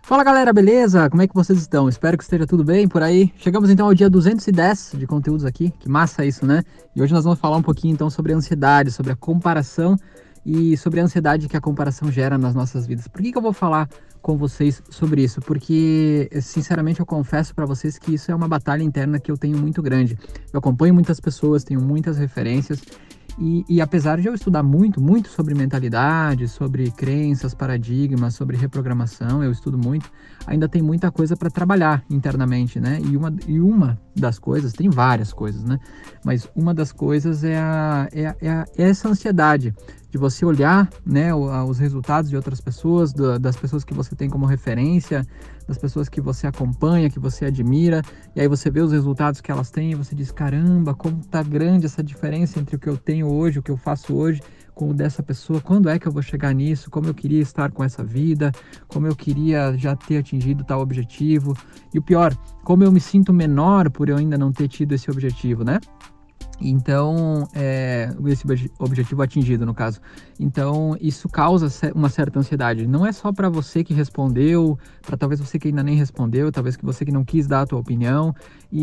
Fala galera, beleza? Como é que vocês estão? Espero que esteja tudo bem por aí. Chegamos então ao dia 210 de conteúdos aqui, que massa isso, né? E hoje nós vamos falar um pouquinho então sobre a ansiedade, sobre a comparação e sobre a ansiedade que a comparação gera nas nossas vidas. Por que eu vou falar com vocês sobre isso? Porque, sinceramente, eu confesso para vocês que isso é uma batalha interna que eu tenho muito grande. Eu acompanho muitas pessoas, tenho muitas referências. E apesar de eu estudar muito sobre mentalidade, sobre crenças, paradigmas, sobre reprogramação, eu estudo muito, ainda tem muita coisa para trabalhar internamente, né? E uma das coisas, tem várias coisas, né? Mas uma das coisas é essa ansiedade de você olhar, né, os resultados de outras pessoas, das pessoas que você tem como referência, das pessoas que você acompanha, que você admira, e aí você vê os resultados que elas têm e você diz, caramba, como tá grande essa diferença entre o que eu tenho hoje, o que eu faço hoje, com o dessa pessoa, quando é que eu vou chegar nisso, como eu queria estar com essa vida, como eu queria já ter atingido tal objetivo, e o pior, como eu me sinto menor por eu ainda não ter tido esse objetivo, né? Então, esse objetivo atingido, no caso. Então, isso causa uma certa ansiedade. Não é só para você que respondeu, para talvez você que ainda nem respondeu, talvez que você que não quis dar a tua opinião.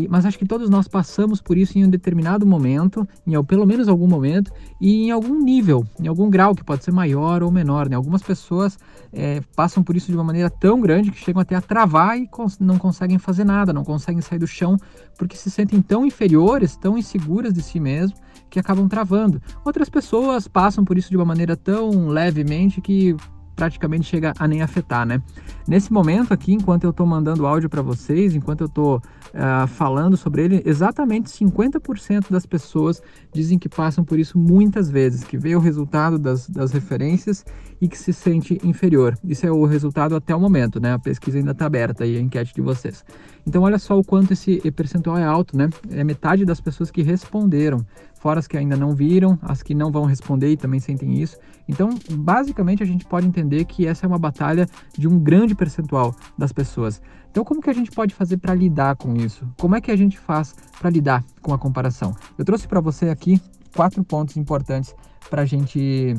Mas acho que todos nós passamos por isso em um determinado momento, pelo menos algum momento, e em algum nível, em algum grau, que pode ser maior ou menor, né? Algumas pessoas passam por isso de uma maneira tão grande que chegam até a travar e não conseguem fazer nada, não conseguem sair do chão, porque se sentem tão inferiores, tão inseguras de si mesmo, que acabam travando. Outras pessoas passam por isso de uma maneira tão levemente que praticamente chega a nem afetar, né? Nesse momento aqui, enquanto eu estou mandando áudio para vocês, enquanto eu estou falando sobre ele, exatamente 50% das pessoas dizem que passam por isso muitas vezes, que vê o resultado das referências e que se sente inferior. Isso é o resultado até o momento, né? A pesquisa ainda está aberta aí, a enquete de vocês. Então, olha só o quanto esse percentual é alto, né? É metade das pessoas que responderam, fora as que ainda não viram, as que não vão responder e também sentem isso. Então, basicamente, a gente pode entender que essa é uma batalha de um grande percentual das pessoas. Então, como que a gente pode fazer para lidar com isso? Como é que a gente faz para lidar com a comparação? Eu trouxe para você aqui 4 pontos importantes para a gente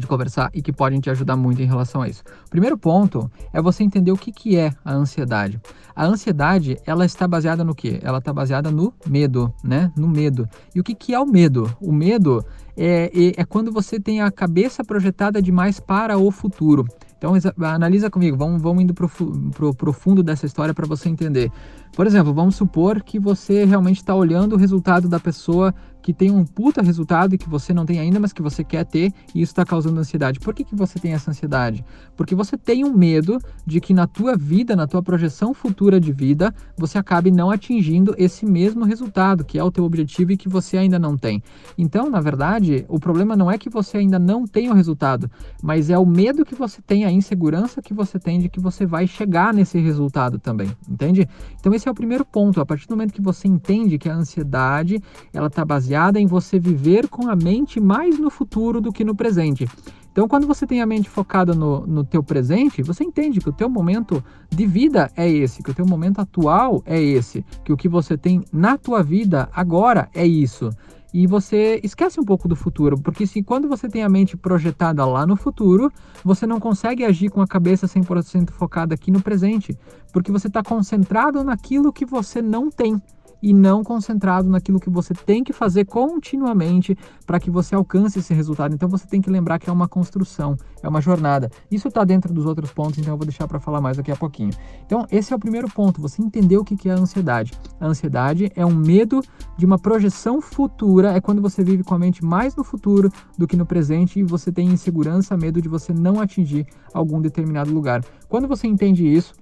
conversar e que podem te ajudar muito em relação a isso. O primeiro ponto é você entender o que é a ansiedade. A ansiedade, ela está baseada no quê? Ela está baseada no medo, né? No medo. E o que é o medo? O medo é quando você tem a cabeça projetada demais para o futuro. Então, analisa comigo, vamos indo pro fundo dessa história para você entender. Por exemplo, vamos supor que você realmente está olhando o resultado da pessoa que tem um puta resultado e que você não tem ainda, mas que você quer ter, e isso está causando ansiedade. Por que você tem essa ansiedade? Porque você tem um medo de que na tua vida, na tua projeção futura de vida, você acabe não atingindo esse mesmo resultado, que é o teu objetivo e que você ainda não tem. Então, na verdade, o problema não é que você ainda não tem o resultado, mas é o medo que você tem, a insegurança que você tem de que você vai chegar nesse resultado também, entende? Então, esse é o primeiro ponto. A partir do momento que você entende que a ansiedade, ela está baseada em você viver com a mente mais no futuro do que no presente. Então, quando você tem a mente focada no teu presente, você entende que o teu momento de vida é esse, que o teu momento atual é esse, que o que você tem na tua vida agora é isso. E você esquece um pouco do futuro, porque quando você tem a mente projetada lá no futuro, você não consegue agir com a cabeça 100% focada aqui no presente, porque você está concentrado naquilo que você não tem e não concentrado naquilo que você tem que fazer continuamente para que você alcance esse resultado. Então você tem que lembrar que é uma construção, é uma jornada. Isso está dentro dos outros pontos, então eu vou deixar para falar mais daqui a pouquinho. Então esse é o primeiro ponto, você entender o que é a ansiedade. A ansiedade é um medo de uma projeção futura, é quando você vive com a mente mais no futuro do que no presente e você tem insegurança, medo de você não atingir algum determinado lugar. Quando você entende isso,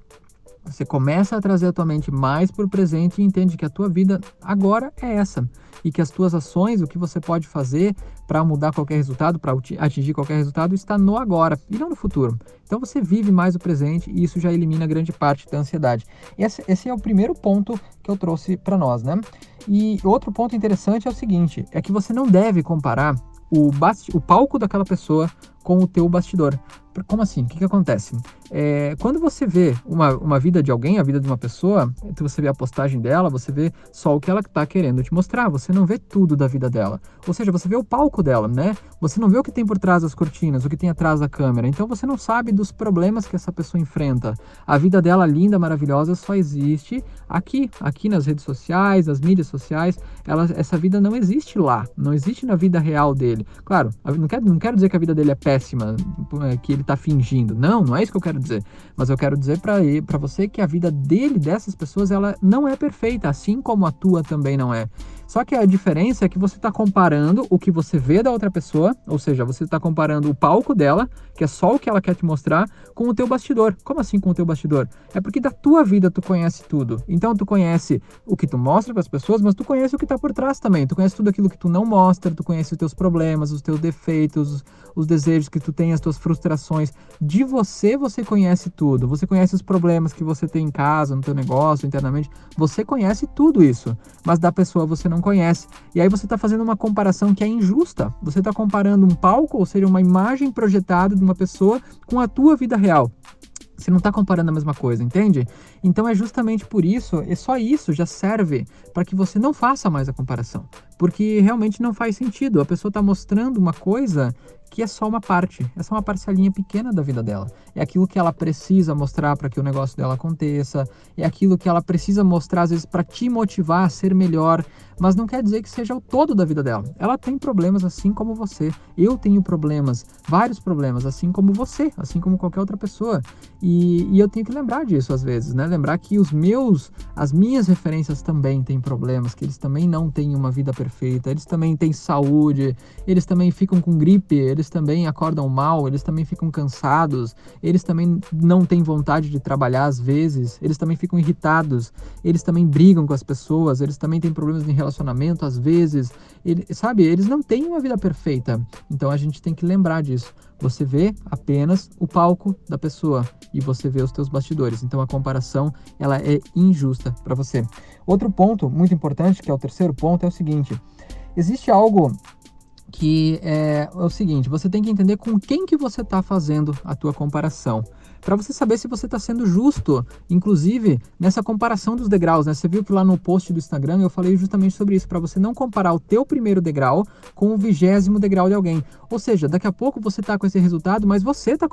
você começa a trazer a tua mente mais para o presente e entende que a tua vida agora é essa. E que as tuas ações, o que você pode fazer para mudar qualquer resultado, para atingir qualquer resultado, está no agora e não no futuro. Então você vive mais o presente e isso já elimina grande parte da ansiedade. Esse é o primeiro ponto que eu trouxe para nós, né? E outro ponto interessante é o seguinte, é que você não deve comparar o palco daquela pessoa com o teu bastidor. Como assim? O que acontece? Quando você vê uma vida de alguém, a vida de uma pessoa, você vê a postagem dela, você vê só o que ela está querendo te mostrar, você não vê tudo da vida dela. Ou seja, você vê o palco dela, né? Você não vê o que tem por trás das cortinas, o que tem atrás da câmera. Então você não sabe dos problemas que essa pessoa enfrenta. A vida dela linda, maravilhosa, só existe aqui nas redes sociais, nas mídias sociais. Essa vida não existe lá, não existe na vida real dele. Claro, não quero dizer que a vida dele é péssima, que ele está fingindo. Não é isso que eu quero dizer. Mas eu quero dizer para você que a vida dessas pessoas, ela não é perfeita, assim como a tua também não é. Só que a diferença é que você está comparando o que você vê da outra pessoa, ou seja, você está comparando o palco dela, que é só o que ela quer te mostrar, com o teu bastidor. Como assim com o teu bastidor? É porque da tua vida tu conhece tudo. Então tu conhece o que tu mostra para as pessoas, mas tu conhece o que está por trás também. Tu conhece tudo aquilo que tu não mostra, tu conhece os teus problemas, os teus defeitos, os desejos que tu tem, as tuas frustrações. De você conhece tudo. Você conhece os problemas que você tem em casa, no teu negócio, internamente. Você conhece tudo isso, mas da pessoa você não conhece. E aí você está fazendo uma comparação que é injusta. Você está comparando um palco, ou seja, uma imagem projetada de uma pessoa com a tua vida real. Você não está comparando a mesma coisa, entende? Então é justamente por isso, e só isso já serve para que você não faça mais a comparação. Porque realmente não faz sentido. A pessoa está mostrando uma coisa que é só uma parte, é só uma parcelinha pequena da vida dela. É aquilo que ela precisa mostrar para que o negócio dela aconteça, é aquilo que ela precisa mostrar, às vezes, para te motivar a ser melhor, mas não quer dizer que seja o todo da vida dela. Ela tem problemas assim como você. Eu tenho problemas, vários problemas, assim como você, assim como qualquer outra pessoa. E eu tenho que lembrar disso às vezes, né? Lembrar que as minhas referências também têm problemas, que eles também não têm uma vida perfeita, eles também têm saúde, eles também ficam com gripe, eles também acordam mal, eles também ficam cansados, eles também não têm vontade de trabalhar às vezes, eles também ficam irritados, eles também brigam com as pessoas, eles também têm problemas de relacionamento às vezes, eles não têm uma vida perfeita. Então a gente tem que lembrar disso. Você vê apenas o palco da pessoa e você vê os teus bastidores. Então a comparação, ela é injusta para você. Outro ponto muito importante, que é o terceiro ponto, é o seguinte: existe algo que é o seguinte: você tem que entender com quem que você está fazendo a tua comparação, para você saber se você está sendo justo, inclusive nessa comparação dos degraus, né? Você viu que lá no post do Instagram eu falei justamente sobre isso, para você não comparar o teu primeiro degrau com o 20º degrau de alguém. Ou seja, daqui a pouco você está com esse resultado, mas você está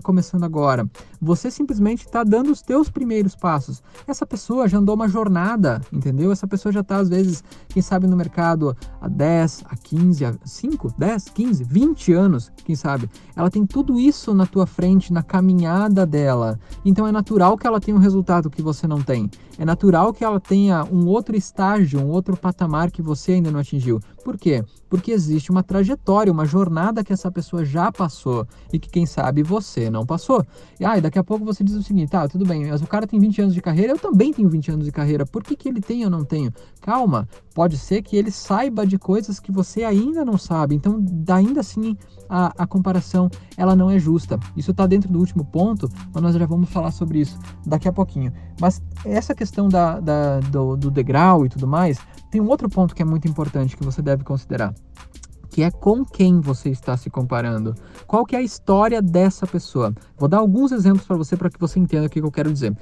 começando agora. Você simplesmente está dando os teus primeiros passos. Essa pessoa já andou uma jornada, entendeu? Essa pessoa já está, às vezes, quem sabe no mercado há 10, há 15, há 5, 10, 15, 20 anos, quem sabe. Ela tem tudo isso na tua frente, na caminhada dela. Então é natural que ela tenha um resultado que você não tem. É natural que ela tenha um outro estágio, um outro patamar que você ainda não atingiu. Por quê? Porque existe uma trajetória, uma jornada que essa pessoa já passou e que, quem sabe, você não passou. E daqui a pouco você diz o seguinte: tá, tudo bem, mas o cara tem 20 anos de carreira, eu também tenho 20 anos de carreira. Por que ele tem e eu não tenho? Calma, pode ser que ele saiba de coisas que você ainda não sabe. Então, ainda assim, a comparação, ela não é justa. Isso está dentro do último ponto, mas nós já vamos falar sobre isso daqui a pouquinho. Mas essa questão do degrau e tudo mais, tem um outro ponto que é muito importante que você deve considerar, que é com quem você está se comparando. Qual que é a história dessa pessoa? Vou dar alguns exemplos para que você entenda o que eu quero dizer.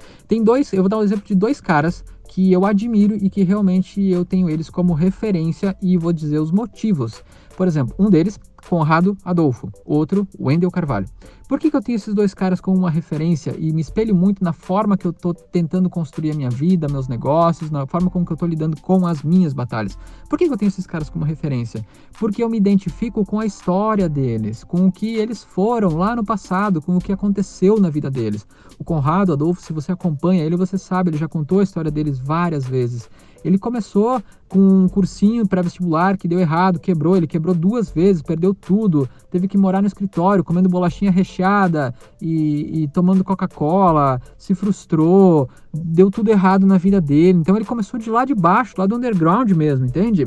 Eu vou dar um exemplo de 2 caras que eu admiro e que realmente eu tenho eles como referência e vou dizer os motivos. Por exemplo, um deles, Conrado Adolfo, outro, Wendel Carvalho. Por que eu tenho esses 2 caras como uma referência e me espelho muito na forma que eu estou tentando construir a minha vida, meus negócios, na forma como que eu estou lidando com as minhas batalhas? Por que eu tenho esses caras como referência? Porque eu me identifico com a história deles, com o que eles foram lá no passado, com o que aconteceu na vida deles. O Conrado Adolfo, se você acompanha ele, você sabe, ele já contou a história deles várias vezes. Ele começou com um cursinho pré-vestibular que deu errado, ele quebrou 2 vezes, perdeu tudo, teve que morar no escritório, comendo bolachinha recheada e tomando Coca-Cola, se frustrou, deu tudo errado na vida dele. Então ele começou de lá de baixo, lá do underground mesmo, entende?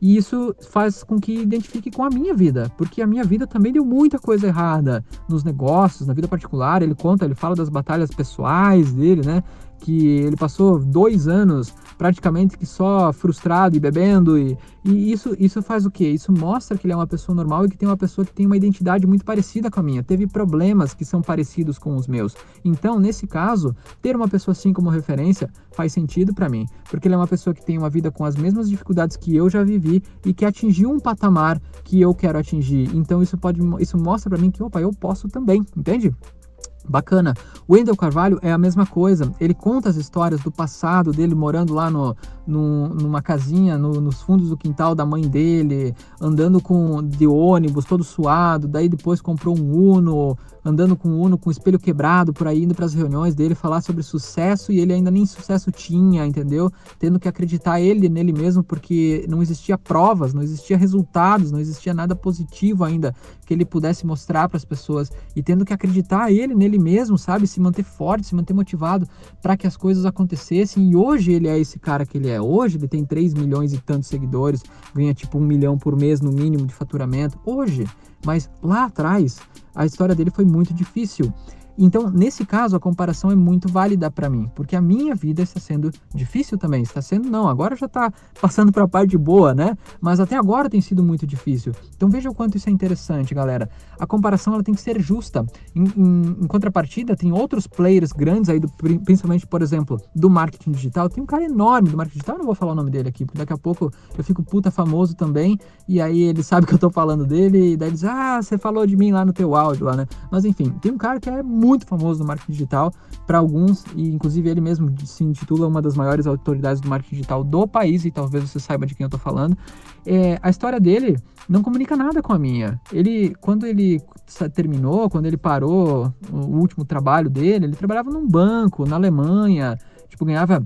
E isso faz com que identifique com a minha vida, porque a minha vida também deu muita coisa errada nos negócios, na vida particular. Ele fala das batalhas pessoais dele, né? que ele passou 2 anos praticamente que só frustrado e bebendo, e isso faz o quê? Isso mostra que ele é uma pessoa normal e que tem uma pessoa que tem uma identidade muito parecida com a minha, teve problemas que são parecidos com os meus. Então, nesse caso, ter uma pessoa assim como referência faz sentido para mim, porque ele é uma pessoa que tem uma vida com as mesmas dificuldades que eu já vivi e que atingiu um patamar que eu quero atingir. Então, isso mostra para mim que, opa, eu posso também, entende? Bacana. O Wendel Carvalho é a mesma coisa. Ele conta as histórias do passado dele morando lá numa casinha nos fundos do quintal da mãe dele, andando de ônibus, todo suado. Daí depois comprou um Uno, andando com um Uno com o espelho quebrado por aí, indo para as reuniões dele falar sobre sucesso e ele ainda nem sucesso tinha, entendeu? Tendo que acreditar nele mesmo porque não existia provas, não existia resultados, não existia nada positivo ainda que ele pudesse mostrar para as pessoas e tendo que acreditar nele mesmo, sabe? Se manter forte, se manter motivado para que as coisas acontecessem. E hoje ele é esse cara que ele é. Hoje ele tem 3 milhões e tantos seguidores, ganha tipo 1 milhão por mês no mínimo de faturamento. Hoje. Mas lá atrás, a história dele foi muito difícil. Então, nesse caso, a comparação é muito válida para mim, porque a minha vida está sendo difícil também. Está sendo, não, agora já está passando para a parte boa, né? Mas até agora tem sido muito difícil. Então, veja o quanto isso é interessante, galera. A comparação ela tem que ser justa. Em contrapartida, tem outros players grandes aí, principalmente, por exemplo, do marketing digital. Tem um cara enorme do marketing digital, eu não vou falar o nome dele aqui, porque daqui a pouco eu fico puta famoso também, e aí ele sabe que eu tô falando dele, e daí ele diz, você falou de mim lá no teu áudio, lá, né? Mas enfim, tem um cara que é muito famoso no marketing digital para alguns, e inclusive ele mesmo se intitula uma das maiores autoridades do marketing digital do país, e talvez você saiba de quem eu tô falando. A história dele não comunica nada com a minha. Quando ele terminou, quando ele parou o último trabalho dele, ele trabalhava num banco na Alemanha, tipo, ganhava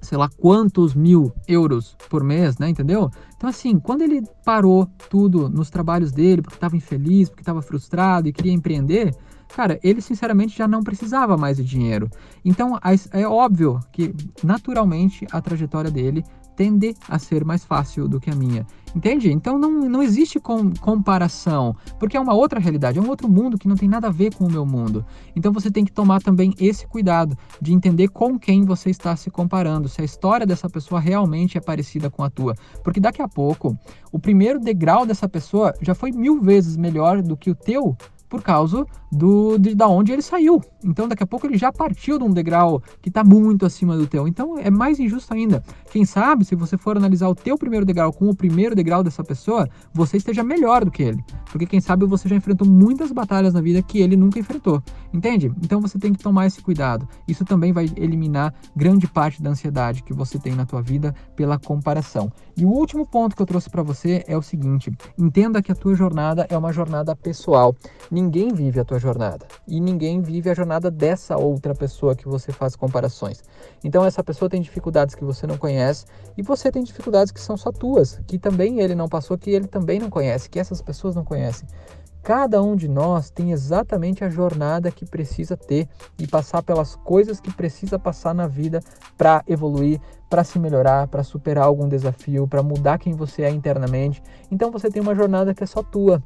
sei lá quantos mil euros por mês, né, entendeu? Então assim, quando ele parou tudo nos trabalhos dele, porque estava infeliz, porque estava frustrado e queria empreender, cara, ele sinceramente já não precisava mais de dinheiro. Então é óbvio que naturalmente a trajetória dele tende a ser mais fácil do que a minha, entende? Então não existe comparação, porque é uma outra realidade, é um outro mundo que não tem nada a ver com o meu mundo. Então você tem que tomar também esse cuidado de entender com quem você está se comparando, se a história dessa pessoa realmente é parecida com a tua, porque daqui a pouco o primeiro degrau dessa pessoa já foi 1000 vezes melhor do que o teu, por causa da onde ele saiu. Então daqui a pouco ele já partiu de um degrau que está muito acima do teu. Então é mais injusto ainda. Quem sabe, se você for analisar o teu primeiro degrau com o primeiro degrau dessa pessoa, você esteja melhor do que ele. Porque quem sabe você já enfrentou muitas batalhas na vida que ele nunca enfrentou. Entende? Então você tem que tomar esse cuidado. Isso também vai eliminar grande parte da ansiedade que você tem na tua vida pela comparação. E o último ponto que eu trouxe para você é o seguinte: entenda que a tua jornada é uma jornada pessoal. Ninguém vive a tua jornada e ninguém vive a jornada dessa outra pessoa que você faz comparações. Então essa pessoa tem dificuldades que você não conhece e você tem dificuldades que são só tuas, que também ele não passou, que ele também não conhece, que essas pessoas não conhecem. Cada um de nós tem exatamente a jornada que precisa ter e passar pelas coisas que precisa passar na vida para evoluir, para se melhorar, para superar algum desafio, para mudar quem você é internamente. Então você tem uma jornada que é só tua.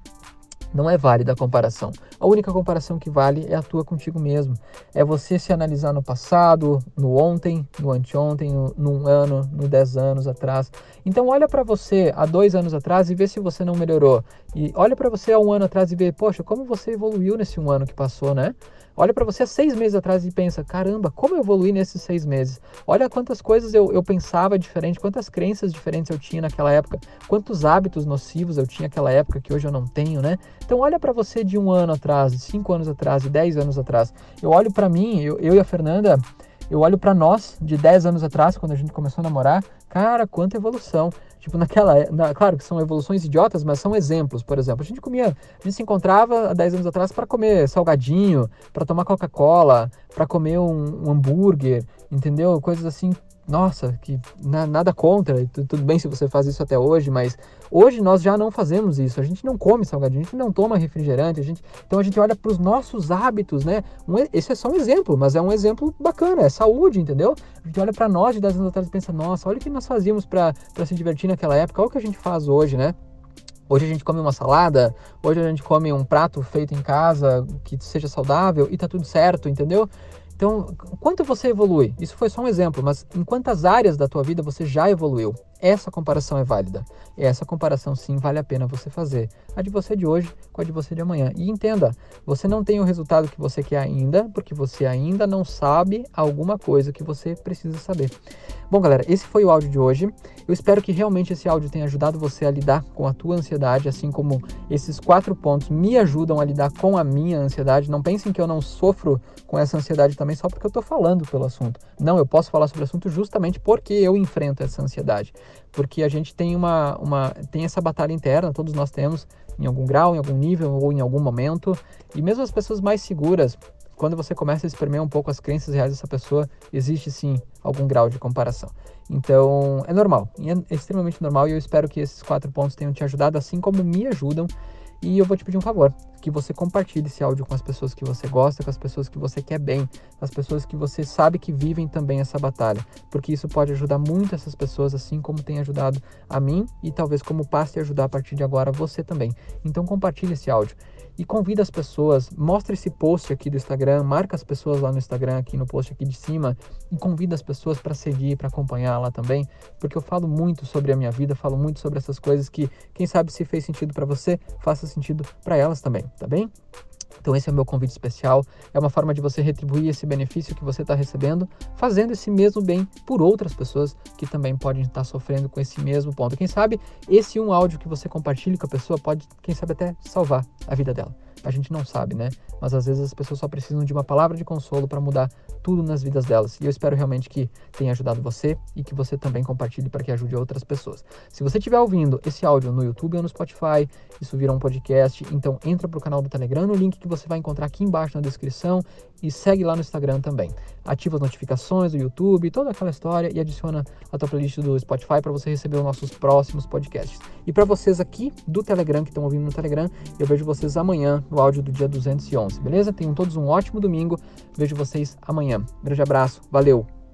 Não é válida a comparação. A única comparação que vale é a tua contigo mesmo. É você se analisar no passado, no ontem, no anteontem, no ano, no 10 anos atrás. Então olha para você há 2 anos atrás e vê se você não melhorou. E olha para você há 1 ano atrás e vê, poxa, como você evoluiu nesse 1 ano que passou, né? Olha para você há 6 meses atrás e pensa, caramba, como eu evoluí nesses 6 meses. Olha quantas coisas eu pensava diferente, quantas crenças diferentes eu tinha naquela época, quantos hábitos nocivos eu tinha naquela época que hoje eu não tenho, né? Então olha para você de 1 ano atrás, de 5 anos atrás, de 10 anos atrás. Eu olho para mim, eu e a Fernanda, eu olho para nós de 10 anos atrás, quando a gente começou a namorar, cara, quanta evolução. Tipo, claro que são evoluções idiotas, mas são exemplos. Por exemplo, a gente se encontrava há 10 anos atrás para comer salgadinho, para tomar Coca-Cola, para comer um hambúrguer, entendeu? Coisas assim, nossa, que nada contra, tudo bem se você faz isso até hoje, mas hoje nós já não fazemos isso, a gente não come salgadinho, a gente não toma refrigerante, então a gente olha para os nossos hábitos, né? Esse é só um exemplo, mas é um exemplo bacana, é saúde, entendeu? A gente olha para nós de 10 anos atrás e pensa, nossa, olha o que nós fazíamos para se divertir naquela época, olha o que a gente faz hoje, né? Hoje a gente come uma salada, hoje a gente come um prato feito em casa que seja saudável e tá tudo certo, entendeu? Então, quanto você evolui? Isso foi só um exemplo, mas em quantas áreas da tua vida você já evoluiu? Essa comparação é válida. Essa comparação, sim, vale a pena você fazer. A de você de hoje com a de você de amanhã. E entenda, você não tem o resultado que você quer ainda, porque você ainda não sabe alguma coisa que você precisa saber. Bom, galera, esse foi o áudio de hoje. Eu espero que realmente esse áudio tenha ajudado você a lidar com a tua ansiedade, assim como esses 4 pontos me ajudam a lidar com a minha ansiedade. Não pensem que eu não sofro com essa ansiedade também só porque eu estou falando pelo assunto. Não, eu posso falar sobre o assunto justamente porque eu enfrento essa ansiedade. Porque a gente tem tem essa batalha interna, todos nós temos, em algum grau, em algum nível ou em algum momento. E mesmo as pessoas mais seguras, quando você começa a espremer um pouco as crenças reais dessa pessoa, existe sim algum grau de comparação. Então, é normal, é extremamente normal, e eu espero que esses 4 pontos tenham te ajudado, assim como me ajudam. E eu vou te pedir um favor, que você compartilhe esse áudio com as pessoas que você gosta, com as pessoas que você quer bem, com as pessoas que você sabe que vivem também essa batalha, porque isso pode ajudar muito essas pessoas, assim como tem ajudado a mim, e talvez como passe a ajudar a partir de agora você também. Então compartilhe esse áudio e convida as pessoas, mostra esse post aqui do Instagram, marca as pessoas lá no Instagram, aqui no post aqui de cima, e convida as pessoas para seguir, para acompanhar lá também, porque eu falo muito sobre a minha vida, falo muito sobre essas coisas que, quem sabe, se fez sentido para você, faça sentido para elas também, tá bem? Então esse é o meu convite especial, é uma forma de você retribuir esse benefício que você está recebendo, fazendo esse mesmo bem por outras pessoas que também podem estar sofrendo com esse mesmo ponto. Quem sabe esse um áudio que você compartilha com a pessoa pode, quem sabe, até salvar a vida dela. A gente não sabe, né? Mas às vezes as pessoas só precisam de uma palavra de consolo para mudar tudo nas vidas delas. E eu espero realmente que tenha ajudado você e que você também compartilhe para que ajude outras pessoas. Se você estiver ouvindo esse áudio no YouTube ou no Spotify, isso vira um podcast, então entra para o canal do Telegram no link que você vai encontrar aqui embaixo na descrição e segue lá no Instagram também. Ativa as notificações do YouTube, toda aquela história, e adiciona a tua playlist do Spotify para você receber os nossos próximos podcasts. E para vocês aqui do Telegram, que estão ouvindo no Telegram, eu vejo vocês amanhã no áudio do dia 211, beleza? Tenham todos um ótimo domingo, vejo vocês amanhã. Grande abraço, valeu!